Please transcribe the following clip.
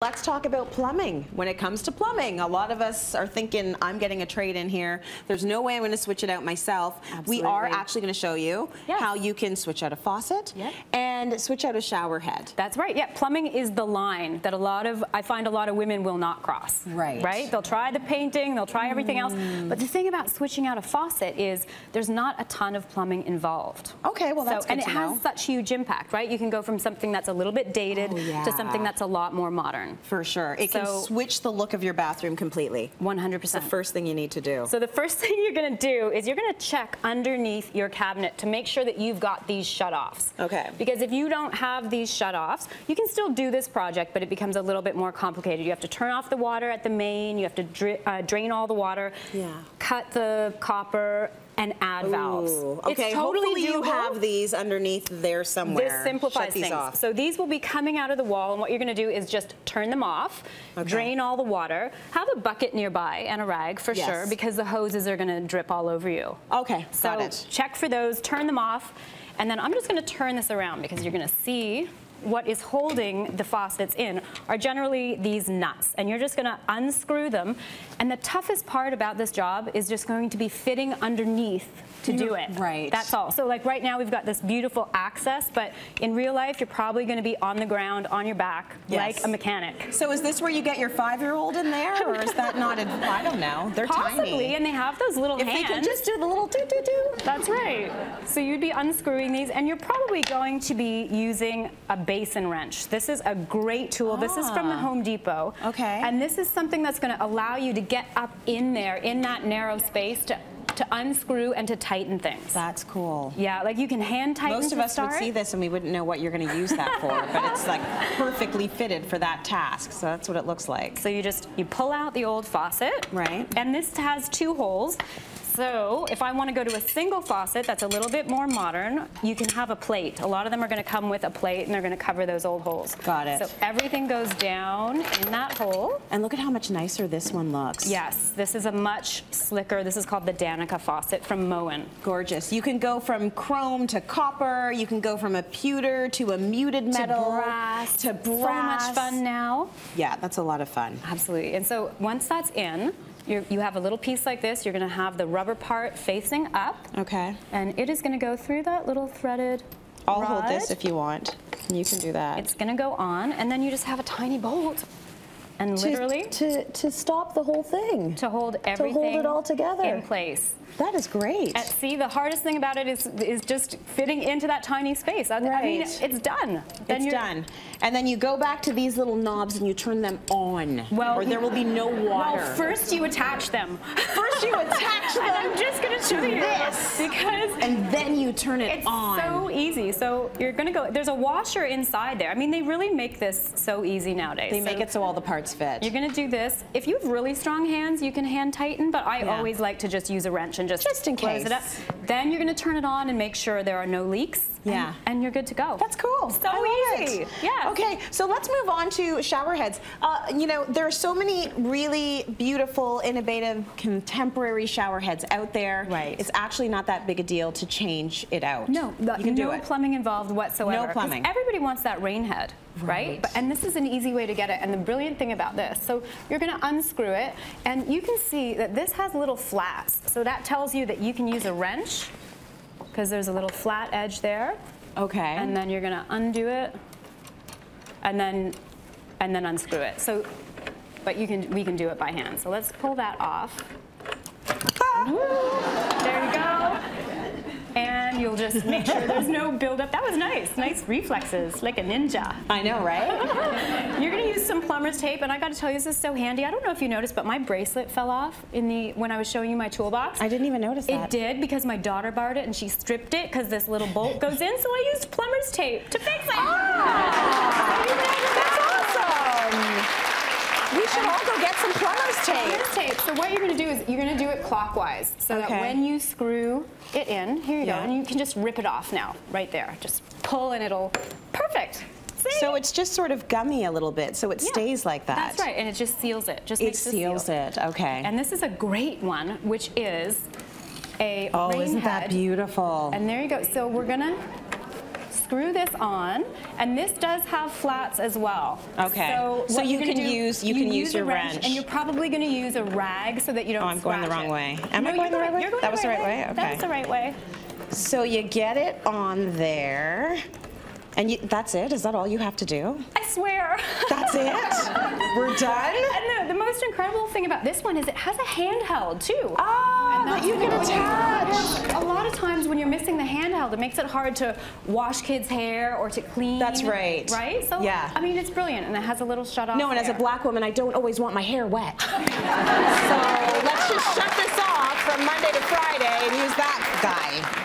Let's talk about plumbing. When it comes to plumbing, a lot of us are thinking, I'm getting a trade in here. There's no way I'm going to switch it out myself. Absolutely. We are actually going to show you how you can switch out a faucet and switch out a shower head. That's right. Yeah, plumbing is the line that I find a lot of women will not cross. Right? They'll try the painting, they'll try everything else. But the thing about switching out a faucet is there's not a ton of plumbing involved. Okay, well that's good to know. And it has such huge impact, right? You can go from something that's a little bit dated to something that's a lot more modern. For sure. It can switch the look of your bathroom completely. 100%. It's the first thing you need to do. So the first thing you're going to do is you're going to check underneath your cabinet to make sure that you've got these shutoffs. Okay. Because if you don't have these shutoffs, you can still do this project, but it becomes a little bit more complicated. You have to turn off the water at the main, you have to drain all the water, cut the copper, and add valves. Okay, it's totally hopefully you doable. have these underneath there somewhere. This simplifies things. Off. So these will be coming out of the wall, and what you're going to do is just turn them off, drain all the water, have a bucket nearby and a rag for sure, because the hoses are going to drip all over you. Okay, got it. So check for those, turn them off, and then I'm just going to turn this around because you're going to see what is holding the faucets in are generally these nuts, and you're just going to unscrew them. And the toughest part about this job is just going to be fitting underneath to do it. Right. That's all. So like right now we've got this beautiful access, but in real life you're probably going to be on the ground, on your back, like a mechanic. So is this where you get your 5-year-old in there, or is that not, I don't know, they're Possibly, tiny. and they have those little hands. If they can just do the little doo-doo-doo. That's right. So you'd be unscrewing these, and you're probably going to be using a basin wrench. This is a great tool. This is from the Home Depot. Okay. And this is something that's going to allow you to get up in there, in that narrow space, to unscrew and to tighten things. That's cool. Yeah, like you can hand tighten. Most of us would see this and we wouldn't know what you're going to use that for, but it's like perfectly fitted for that task. So that's what it looks like. So you pull out the old faucet. Right. And this has 2 holes. So if I want to go to a single faucet that's a little bit more modern, you can have a plate. A lot of them are going to come with a plate, and they're going to cover those old holes. Got it. So everything goes down in that hole. And look at how much nicer this one looks. Yes, this is a much slicker, this is called the Danica faucet from Moen. Gorgeous. You can go from chrome to copper, you can go from a pewter to a muted metal. To brass. To brass. So much fun now. Yeah, that's a lot of fun. Absolutely. And so once that's in, you have a little piece like this. You're going to have the rubber part facing up. Okay. And it is going to go through that little threaded I'll rod. hold this if you want. You can do that. It's going to go on, and then you just have a tiny bolt. And literally to stop the whole thing. To hold everything. To hold it all together. In place. That is great. And see, the hardest thing about it is just fitting into that tiny space. I mean, it's done. It's done. And then you go back to these little knobs and you turn them on. Well, or there will be no water. Well, first you attach them. First you attach them. And I'm just going to show you this. Because and then you turn it on. It's so easy. So you're going to go, there's a washer inside there. I mean, they really make this so easy nowadays. They make it so all the parts fit. You're going to do this. If you have really strong hands, you can hand tighten, but I always like to just use a wrench and just in close case. it up. Then you're going to turn it on and make sure there are no leaks. Yeah. And you're good to go. That's cool. So easy. Yeah. Okay, so let's move on to shower heads. You know, there are so many really beautiful, innovative, contemporary shower heads out there. Right. It's actually not that big a deal to change it out. No, you can do it. No plumbing involved whatsoever. No plumbing. Everybody wants that rain head. Right? And this is an easy way to get it. And the brilliant thing about this, so you're going to unscrew it, and you can see that this has little flats. So that tells you that you can use a wrench, because there's a little flat edge there. Okay. And then you're going to undo it, and then unscrew it. So, but we can do it by hand. So let's pull that off. There you go. And you'll just make sure there's no buildup. That was nice. Nice reflexes, like a ninja. I know, right? You're going to use some plumber's tape, and I got to tell you, this is so handy. I don't know if you noticed, but my bracelet fell off when I was showing you my toolbox. I didn't even notice that. It did, because my daughter borrowed it, and she stripped it because this little bolt goes in, so I used plumber's tape to fix it. That's awesome. We should all go get some plumber's tape. Plumber's tape. So what you're going to do is you're going to do it clockwise, so that when you screw it in, here you go, and you can just rip it off now, right there. Just pull and it'll, perfect. See? So it's just sort of gummy a little bit, so it stays like that. That's right, and it just seals it. It seals it, okay. And this is a great one, which is a rain isn't head. that beautiful? And there you go. So we're going to screw this on, and this does have flats as well. Okay. So you can use your wrench. And you're probably going to use a rag so that you don't I'm going the wrong way. Am I going the right way? That was the right way? Okay. That was the right way. So you get it on there. And that's it? Is that all you have to do? I swear. That's it? We're done? And the most incredible thing about this one is it has a handheld too. Oh, that you can attach. A lot of times when you're missing the handheld, it makes it hard to wash kids' hair or to clean. That's right. Right? So, yeah. I mean, it's brilliant, and it has a little shut-off. No, and as a black woman, I don't always want my hair wet. So let's just shut this off from Monday to Friday and use that guy.